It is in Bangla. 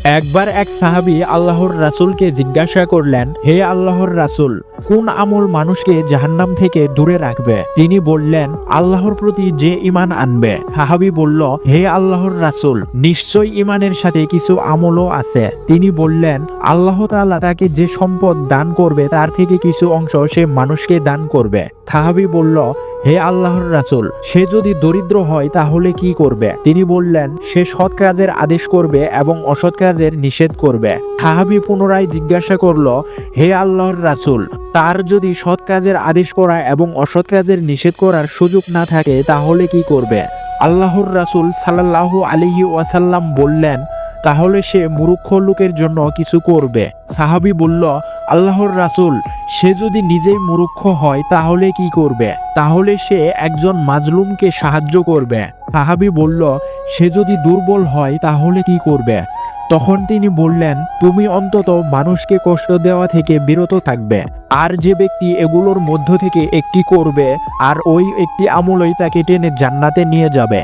একবার এক সাহাবী আল্লাহর রাসূলকে জিজ্ঞাসা করলেন, হে আল্লাহর রাসূল, কোন আমল মানুষকে জাহান্নাম থেকে দূরে রাখবে? তিনি বললেন, আল্লাহর প্রতি যে ঈমান আনবে। সাহাবী বলল, হে আল্লাহর রাসূল, নিশ্চয় ঈমানের সাথে কিছু আমলও আছে। তিনি বললেন, আল্লাহ তাআলা তাকে যে সম্পদ দান করবে তার থেকে কিছু অংশ সে মানুষকে দান করবে। সাহাবী বলল, হে আল্লাহর রাসূল, সে যদি দরিদ্র হয় তাহলে কি করবে? তিনি বললেন, সে সৎ কাজের আদেশ করবে এবং অসৎ কাজের নিষেধ করবে। সাহাবী পুনরায় জিজ্ঞাসা করল, হে আল্লাহর রাসূল, তার যদি সৎ কাজের আদেশ করা এবং অসৎ কাজের নিষেধ করার সুযোগ না থাকে তাহলে কি করবে? আল্লাহর রাসূল সাল্লাল্লাহু আলাইহি ওয়াসাল্লাম বললেন, তাহলে সে মূর্খ লোকের জন্য কিছু করবে। সাহাবী বলল, আল্লাহর রাসূল, সে যদি নিজেই মূর্খ হয় তাহলে কি করবে? তাহলে সে একজন মাজলুমকে সাহায্য করবে। সাহাবী বলল, সে যদি দুর্বল হয় তাহলে কি করবে? তখন তিনি বললেন, তুমি অন্তত মানুষকে কষ্ট দেওয়া থেকে বিরত থাকবে। আর যে ব্যক্তি এগুলোর মধ্য থেকে একটি করবে আর ওই একটি আমলই তাকে টেনে জান্নাতে নিয়ে যাবে।